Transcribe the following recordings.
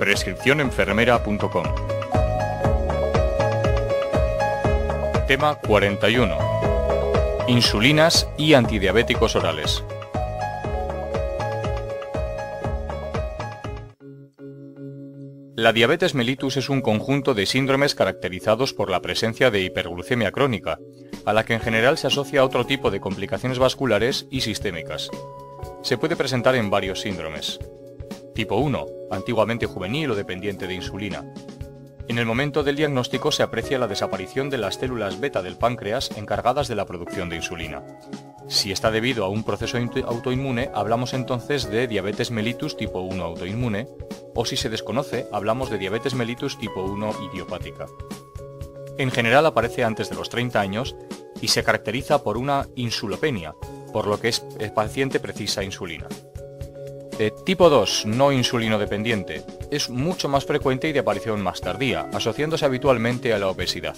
prescripcionenfermera.com. Tema 41. Insulinas y antidiabéticos orales. La diabetes mellitus es un conjunto de síndromes caracterizados por la presencia de hiperglucemia crónica, a la que en general se asocia otro tipo de complicaciones vasculares y sistémicas. Se puede presentar en varios síndromes. Tipo 1, antiguamente juvenil o dependiente de insulina. En el momento del diagnóstico se aprecia la desaparición de las células beta del páncreas encargadas de la producción de insulina. Si está debido a un proceso autoinmune, hablamos entonces de diabetes mellitus tipo 1 autoinmune, o si se desconoce, hablamos de diabetes mellitus tipo 1 idiopática. En general aparece antes de los 30 años y se caracteriza por una insulopenia, por lo que el paciente precisa insulina. Tipo 2, no insulino dependiente, es mucho más frecuente y de aparición más tardía, asociándose habitualmente a la obesidad.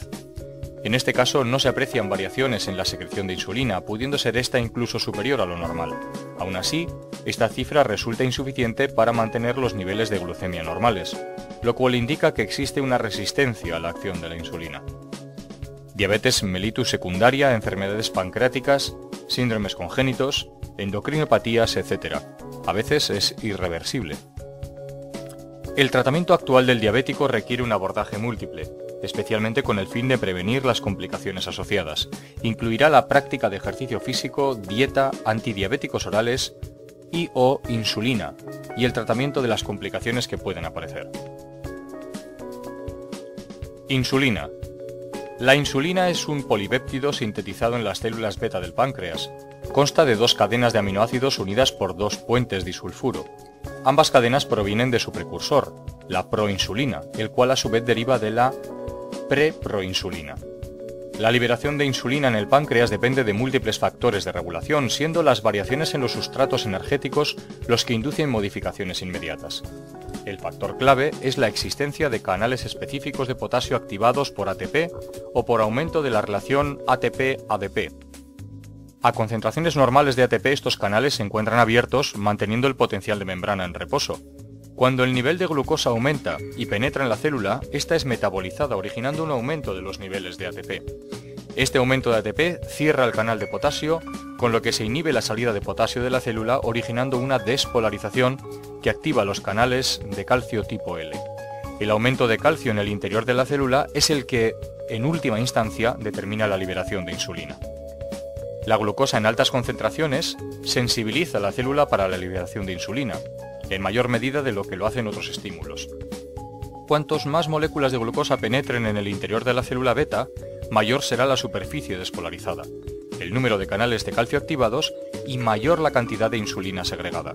En este caso no se aprecian variaciones en la secreción de insulina, pudiendo ser esta incluso superior a lo normal. Aún así, esta cifra resulta insuficiente para mantener los niveles de glucemia normales, lo cual indica que existe una resistencia a la acción de la insulina. Diabetes mellitus secundaria, enfermedades pancreáticas, síndromes congénitos, endocrinopatías, etc. A veces es irreversible. El tratamiento actual del diabético requiere un abordaje múltiple, especialmente con el fin de prevenir las complicaciones asociadas. Incluirá la práctica de ejercicio físico, dieta, antidiabéticos orales y/o insulina, y el tratamiento de las complicaciones que pueden aparecer. Insulina. La insulina es un polipéptido sintetizado en las células beta del páncreas. Consta de dos cadenas de aminoácidos unidas por dos puentes disulfuro. Ambas cadenas provienen de su precursor, la proinsulina, el cual a su vez deriva de la preproinsulina. La liberación de insulina en el páncreas depende de múltiples factores de regulación, siendo las variaciones en los sustratos energéticos los que inducen modificaciones inmediatas. El factor clave es la existencia de canales específicos de potasio activados por ATP o por aumento de la relación ATP-ADP. A concentraciones normales de ATP estos canales se encuentran abiertos, manteniendo el potencial de membrana en reposo. Cuando el nivel de glucosa aumenta y penetra en la célula, esta es metabolizada, originando un aumento de los niveles de ATP. Este aumento de ATP cierra el canal de potasio, con lo que se inhibe la salida de potasio de la célula, originando una despolarización que activa los canales de calcio tipo L. El aumento de calcio en el interior de la célula es el que, en última instancia, determina la liberación de insulina. La glucosa en altas concentraciones sensibiliza a la célula para la liberación de insulina, en mayor medida de lo que lo hacen otros estímulos. Cuantos más moléculas de glucosa penetren en el interior de la célula beta, mayor será la superficie despolarizada, el número de canales de calcio activados y mayor la cantidad de insulina segregada.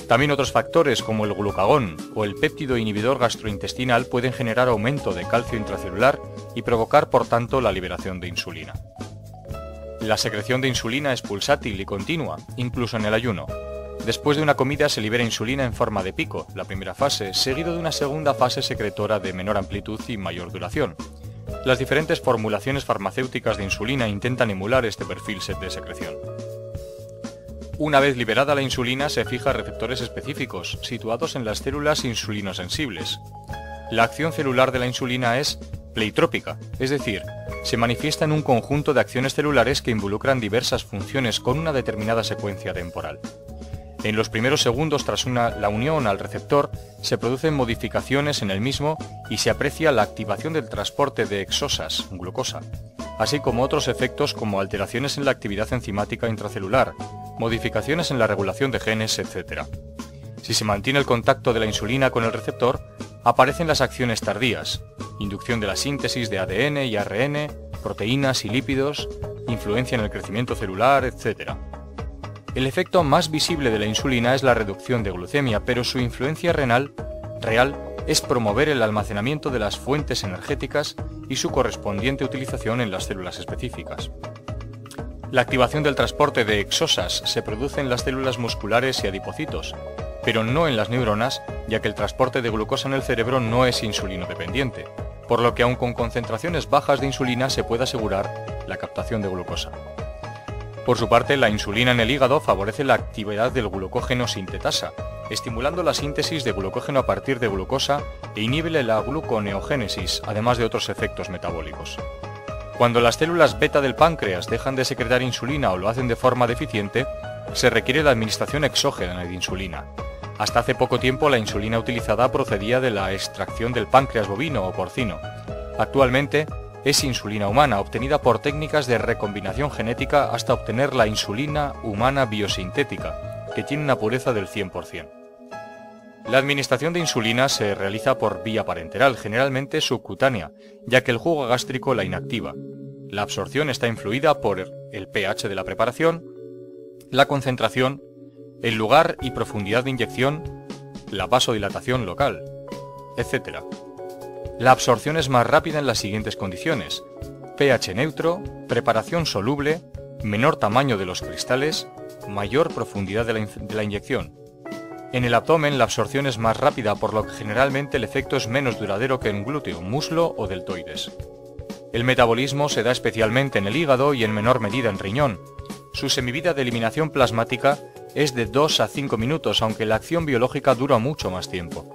También otros factores como el glucagón o el péptido inhibidor gastrointestinal pueden generar aumento de calcio intracelular y provocar por tanto la liberación de insulina. La secreción de insulina es pulsátil y continua, incluso en el ayuno. Después de una comida se libera insulina en forma de pico, la primera fase, seguido de una segunda fase secretora de menor amplitud y mayor duración. Las diferentes formulaciones farmacéuticas de insulina intentan emular este perfil de secreción. Una vez liberada la insulina se fija receptores específicos, situados en las células insulinosensibles. La acción celular de la insulina es pleitrópica, es decir, se manifiesta en un conjunto de acciones celulares que involucran diversas funciones con una determinada secuencia temporal. En los primeros segundos tras la unión al receptor se producen modificaciones en el mismo y se aprecia la activación del transporte de exosas, glucosa, así como otros efectos como alteraciones en la actividad enzimática intracelular, modificaciones en la regulación de genes, etc. Si se mantiene el contacto de la insulina con el receptor, aparecen las acciones tardías, inducción de la síntesis de ADN y ARN, proteínas y lípidos, influencia en el crecimiento celular, etc. El efecto más visible de la insulina es la reducción de glucemia, pero su influencia real es promover el almacenamiento de las fuentes energéticas y su correspondiente utilización en las células específicas. La activación del transporte de exosas se produce en las células musculares y adipocitos, pero no en las neuronas, ya que el transporte de glucosa en el cerebro no es insulino dependiente, por lo que aun con concentraciones bajas de insulina se puede asegurar la captación de glucosa. Por su parte, la insulina en el hígado favorece la actividad del glucógeno sintetasa, estimulando la síntesis de glucógeno a partir de glucosa e inhibe la gluconeogénesis, además de otros efectos metabólicos. Cuando las células beta del páncreas dejan de secretar insulina o lo hacen de forma deficiente, se requiere la administración exógena de insulina. Hasta hace poco tiempo la insulina utilizada procedía de la extracción del páncreas bovino o porcino. Actualmente es insulina humana, obtenida por técnicas de recombinación genética hasta obtener la insulina humana biosintética, que tiene una pureza del 100%. La administración de insulina se realiza por vía parenteral, generalmente subcutánea, ya que el jugo gástrico la inactiva. La absorción está influida por el pH de la preparación, la concentración, el lugar y profundidad de inyección, la vasodilatación local, etc. La absorción es más rápida en las siguientes condiciones: pH neutro, preparación soluble, menor tamaño de los cristales, mayor profundidad de la inyección. En el abdomen la absorción es más rápida, por lo que generalmente el efecto es menos duradero que en glúteo, muslo o deltoides. El metabolismo se da especialmente en el hígado y en menor medida en riñón. Su semivida de eliminación plasmática es de 2 a 5 minutos, aunque la acción biológica dura mucho más tiempo.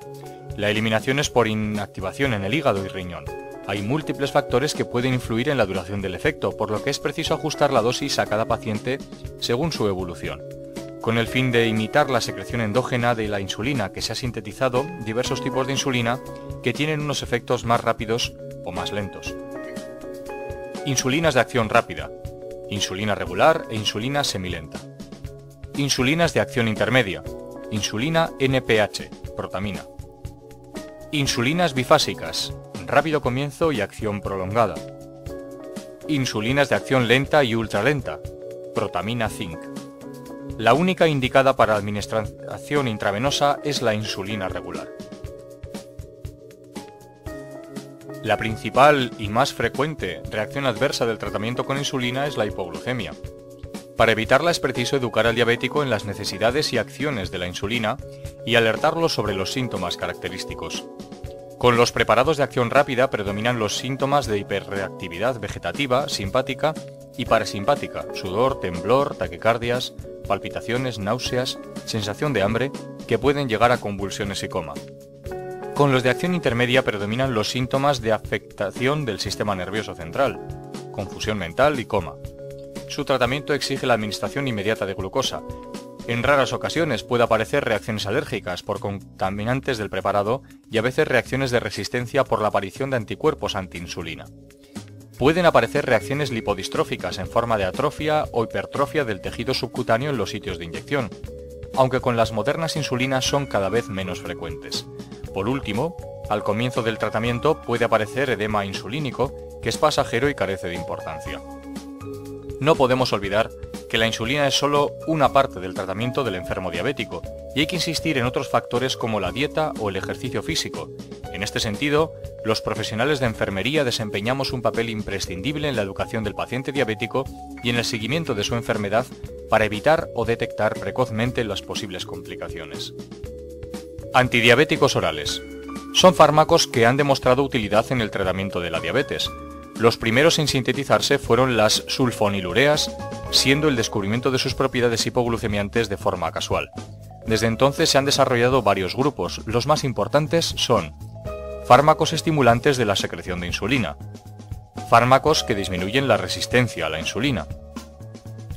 La eliminación es por inactivación en el hígado y riñón. Hay múltiples factores que pueden influir en la duración del efecto, por lo que es preciso ajustar la dosis a cada paciente según su evolución. Con el fin de imitar la secreción endógena de la insulina, que se ha sintetizado diversos tipos de insulina que tienen unos efectos más rápidos o más lentos. Insulinas de acción rápida, insulina regular e insulina semilenta. Insulinas de acción intermedia, insulina NPH, protamina. Insulinas bifásicas, rápido comienzo y acción prolongada. Insulinas de acción lenta y ultralenta, protamina zinc. La única indicada para administración intravenosa es la insulina regular. La principal y más frecuente reacción adversa del tratamiento con insulina es la hipoglucemia. Para evitarla es preciso educar al diabético en las necesidades y acciones de la insulina y alertarlo sobre los síntomas característicos. Con los preparados de acción rápida predominan los síntomas de hiperreactividad vegetativa, simpática y parasimpática, sudor, temblor, taquicardias, palpitaciones, náuseas, sensación de hambre, que pueden llegar a convulsiones y coma. Con los de acción intermedia predominan los síntomas de afectación del sistema nervioso central, confusión mental y coma. Su tratamiento exige la administración inmediata de glucosa. En raras ocasiones puede aparecer reacciones alérgicas por contaminantes del preparado y a veces reacciones de resistencia por la aparición de anticuerpos antiinsulina. Pueden aparecer reacciones lipodistróficas en forma de atrofia o hipertrofia del tejido subcutáneo en los sitios de inyección, aunque con las modernas insulinas son cada vez menos frecuentes. Por último, al comienzo del tratamiento puede aparecer edema insulínico, que es pasajero y carece de importancia. No podemos olvidar que la insulina es solo una parte del tratamiento del enfermo diabético y hay que insistir en otros factores como la dieta o el ejercicio físico. En este sentido, los profesionales de enfermería desempeñamos un papel imprescindible en la educación del paciente diabético y en el seguimiento de su enfermedad para evitar o detectar precozmente las posibles complicaciones. Antidiabéticos orales. Son fármacos que han demostrado utilidad en el tratamiento de la diabetes. Los primeros en sintetizarse fueron las sulfonilureas, siendo el descubrimiento de sus propiedades hipoglucemiantes de forma casual. Desde entonces se han desarrollado varios grupos. Los más importantes son fármacos estimulantes de la secreción de insulina, fármacos que disminuyen la resistencia a la insulina,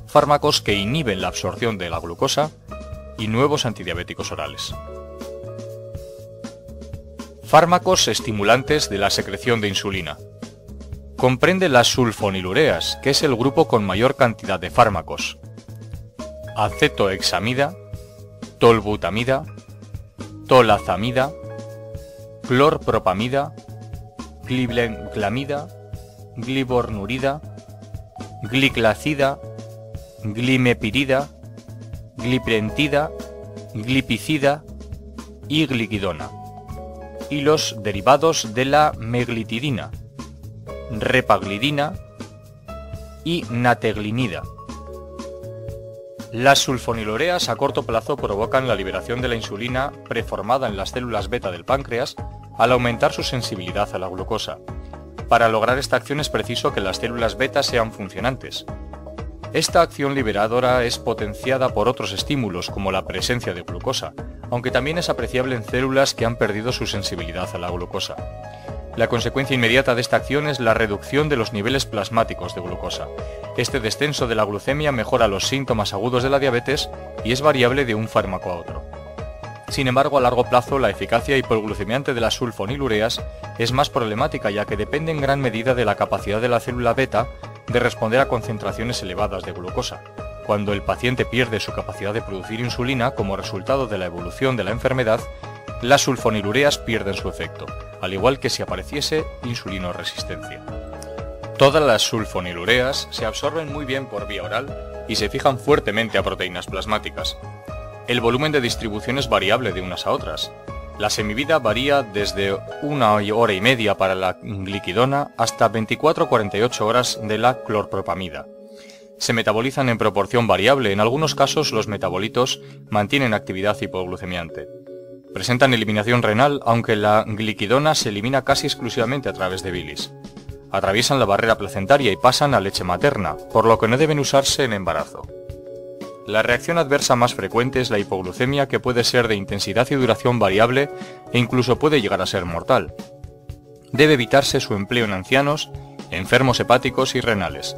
fármacos que inhiben la absorción de la glucosa y nuevos antidiabéticos orales. Fármacos estimulantes de la secreción de insulina. Comprende las sulfonilureas, que es el grupo con mayor cantidad de fármacos: acetohexamida, tolbutamida, tolazamida, clorpropamida, glibenclamida, glibornurida, gliclacida, glimepirida, gliprentida, glipicida y gliquidona, y los derivados de la meglitidina, repaglidina y nateglinida. Las sulfonilureas a corto plazo provocan la liberación de la insulina preformada en las células beta del páncreas al aumentar su sensibilidad a la glucosa. Para lograr esta acción es preciso que las células beta sean funcionantes. Esta acción liberadora es potenciada por otros estímulos como la presencia de glucosa, aunque también es apreciable en células que han perdido su sensibilidad a la glucosa. La consecuencia inmediata de esta acción es la reducción de los niveles plasmáticos de glucosa. Este descenso de la glucemia mejora los síntomas agudos de la diabetes y es variable de un fármaco a otro. Sin embargo, a largo plazo, la eficacia hipoglucemiante de las sulfonilureas es más problemática, ya que depende en gran medida de la capacidad de la célula beta de responder a concentraciones elevadas de glucosa. Cuando el paciente pierde su capacidad de producir insulina como resultado de la evolución de la enfermedad, las sulfonilureas pierden su efecto, al igual que si apareciese insulinoresistencia. Todas las sulfonilureas se absorben muy bien por vía oral y se fijan fuertemente a proteínas plasmáticas. El volumen de distribución es variable de unas a otras. La semivida varía desde 1 hora y media para la gliquidona hasta 24-48 horas de la clorpropamida. Se metabolizan en proporción variable, en algunos casos los metabolitos mantienen actividad hipoglucemiante. Presentan eliminación renal, aunque la gliquidona se elimina casi exclusivamente a través de bilis. Atraviesan la barrera placentaria y pasan a leche materna, por lo que no deben usarse en embarazo. La reacción adversa más frecuente es la hipoglucemia, que puede ser de intensidad y duración variable e incluso puede llegar a ser mortal. Debe evitarse su empleo en ancianos, enfermos hepáticos y renales.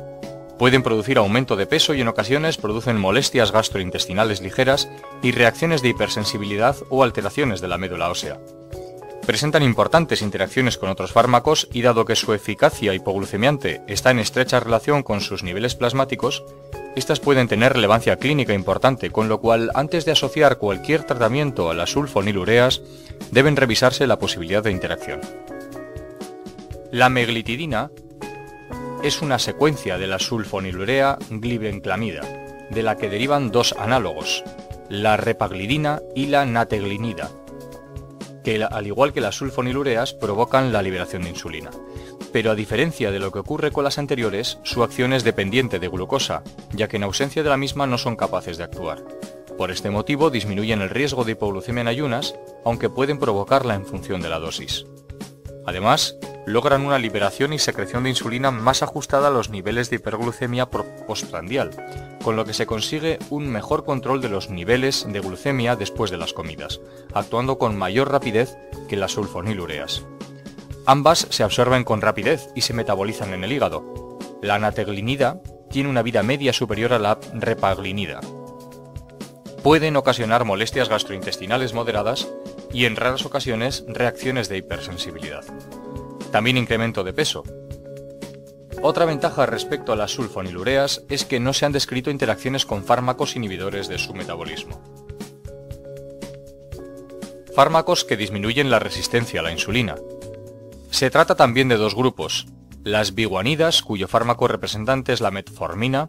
Pueden producir aumento de peso y en ocasiones producen molestias gastrointestinales ligeras y reacciones de hipersensibilidad o alteraciones de la médula ósea. Presentan importantes interacciones con otros fármacos y dado que su eficacia hipoglucemiante está en estrecha relación con sus niveles plasmáticos, estas pueden tener relevancia clínica importante, con lo cual antes de asociar cualquier tratamiento a las sulfonilureas deben revisarse la posibilidad de interacción. La meglitidina es una secuencia de la sulfonilurea glibenclamida, de la que derivan dos análogos, la repaglidina y la nateglinida, que al igual que las sulfonilureas provocan la liberación de insulina. Pero a diferencia de lo que ocurre con las anteriores, su acción es dependiente de glucosa, ya que en ausencia de la misma no son capaces de actuar. Por este motivo disminuyen el riesgo de hipoglucemia en ayunas, aunque pueden provocarla en función de la dosis. Además, logran una liberación y secreción de insulina más ajustada a los niveles de hiperglucemia postprandial, con lo que se consigue un mejor control de los niveles de glucemia después de las comidas, actuando con mayor rapidez que las sulfonilureas. Ambas se absorben con rapidez y se metabolizan en el hígado. La nateglinida tiene una vida media superior a la repaglinida. Pueden ocasionar molestias gastrointestinales moderadas y en raras ocasiones reacciones de hipersensibilidad. También incremento de peso. Otra ventaja respecto a las sulfonilureas es que no se han descrito interacciones con fármacos inhibidores de su metabolismo. Fármacos que disminuyen la resistencia a la insulina. Se trata también de dos grupos, las biguanidas, cuyo fármaco representante es la metformina,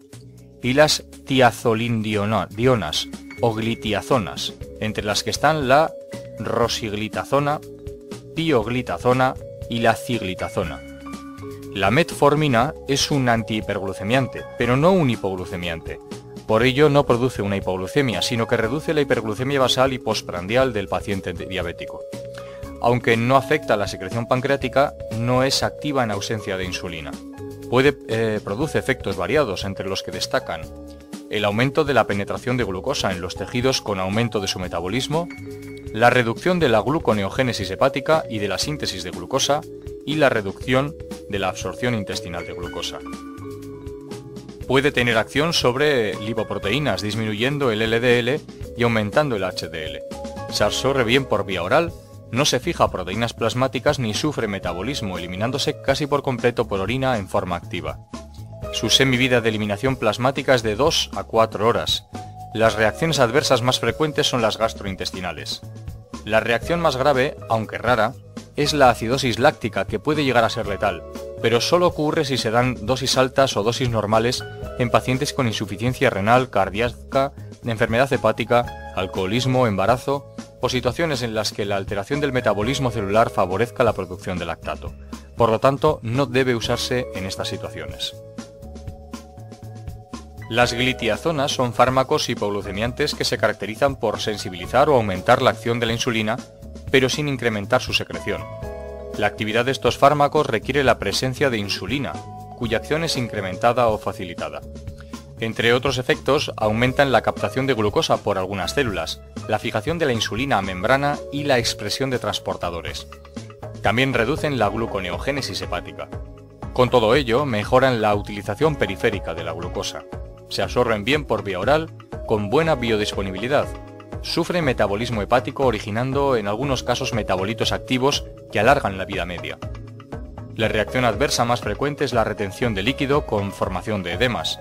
y las tiazolindionas o glitiazonas, entre las que están la rosiglitazona, pioglitazona y la ciglitazona. La metformina es un antihiperglucemiante, pero no un hipoglucemiante. Por ello no produce una hipoglucemia, sino que reduce la hiperglucemia basal y postprandial del paciente diabético. Aunque no afecta a la secreción pancreática, no es activa en ausencia de insulina. Produce efectos variados, entre los que destacan el aumento de la penetración de glucosa en los tejidos con aumento de su metabolismo, la reducción de la gluconeogénesis hepática y de la síntesis de glucosa, y la reducción de la absorción intestinal de glucosa. Puede tener acción sobre lipoproteínas, disminuyendo el LDL y aumentando el HDL. Se absorbe bien por vía oral, no se fija a proteínas plasmáticas ni sufre metabolismo, eliminándose casi por completo por orina en forma activa. Su semivida de eliminación plasmática es de 2 a 4 horas. Las reacciones adversas más frecuentes son las gastrointestinales. La reacción más grave, aunque rara, es la acidosis láctica, que puede llegar a ser letal, pero solo ocurre si se dan dosis altas o dosis normales en pacientes con insuficiencia renal, cardíaca, enfermedad hepática, alcoholismo, embarazo o situaciones en las que la alteración del metabolismo celular favorezca la producción de lactato. Por lo tanto, no debe usarse en estas situaciones. Las glitiazonas son fármacos hipoglucemiantes que se caracterizan por sensibilizar o aumentar la acción de la insulina, pero sin incrementar su secreción. La actividad de estos fármacos requiere la presencia de insulina, cuya acción es incrementada o facilitada. Entre otros efectos, aumentan la captación de glucosa por algunas células, la fijación de la insulina a membrana y la expresión de transportadores. También reducen la gluconeogénesis hepática. Con todo ello, mejoran la utilización periférica de la glucosa. Se absorben bien por vía oral, con buena biodisponibilidad. Sufren metabolismo hepático originando en algunos casos metabolitos activos que alargan la vida media. La reacción adversa más frecuente es la retención de líquido con formación de edemas.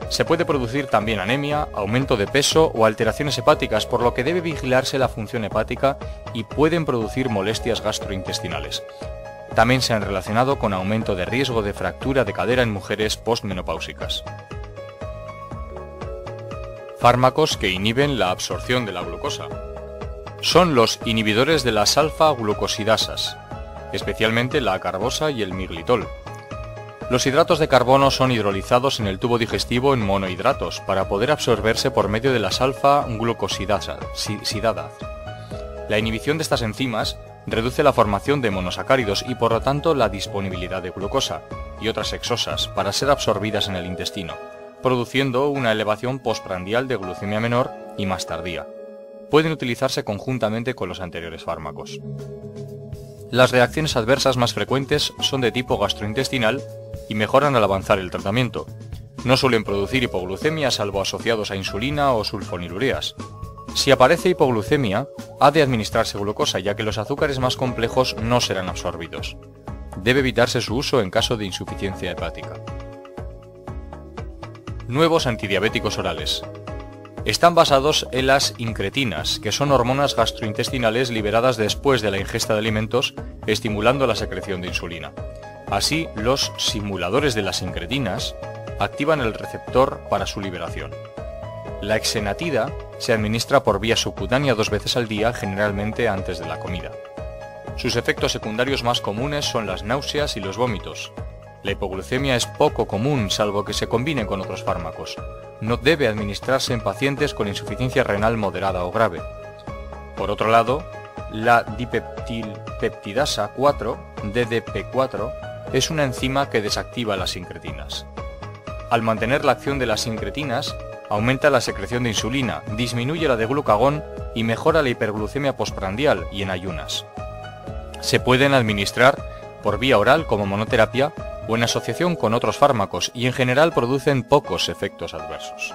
Se puede producir también anemia, aumento de peso o alteraciones hepáticas, por lo que debe vigilarse la función hepática y pueden producir molestias gastrointestinales. También se han relacionado con aumento de riesgo de fractura de cadera en mujeres postmenopáusicas. Fármacos que inhiben la absorción de la glucosa. Son los inhibidores de las alfa-glucosidasas, especialmente la acarbosa y el miglitol. Los hidratos de carbono son hidrolizados en el tubo digestivo en monohidratos para poder absorberse por medio de las alfa-glucosidasas. La inhibición de estas enzimas reduce la formación de monosacáridos y por lo tanto la disponibilidad de glucosa y otras hexosas para ser absorbidas en el intestino, produciendo una elevación postprandial de glucemia menor y más tardía. Pueden utilizarse conjuntamente con los anteriores fármacos. Las reacciones adversas más frecuentes son de tipo gastrointestinal y mejoran al avanzar el tratamiento. No suelen producir hipoglucemia salvo asociados a insulina o sulfonilureas. Si aparece hipoglucemia, ha de administrarse glucosa, ya que los azúcares más complejos no serán absorbidos. Debe evitarse su uso en caso de insuficiencia hepática. Nuevos antidiabéticos orales. Están basados en las incretinas, que son hormonas gastrointestinales liberadas después de la ingesta de alimentos, estimulando la secreción de insulina. Así, los simuladores de las incretinas activan el receptor para su liberación. La exenatida se administra por vía subcutánea 2 veces al día, generalmente antes de la comida. Sus efectos secundarios más comunes son las náuseas y los vómitos. La hipoglucemia es poco común, salvo que se combine con otros fármacos. No debe administrarse en pacientes con insuficiencia renal moderada o grave. Por otro lado, la dipeptilpeptidasa 4, DDP4, es una enzima que desactiva las incretinas. Al mantener la acción de las incretinas, aumenta la secreción de insulina, disminuye la de glucagón y mejora la hiperglucemia postprandial y en ayunas. Se pueden administrar por vía oral como monoterapia o en asociación con otros fármacos y en general producen pocos efectos adversos.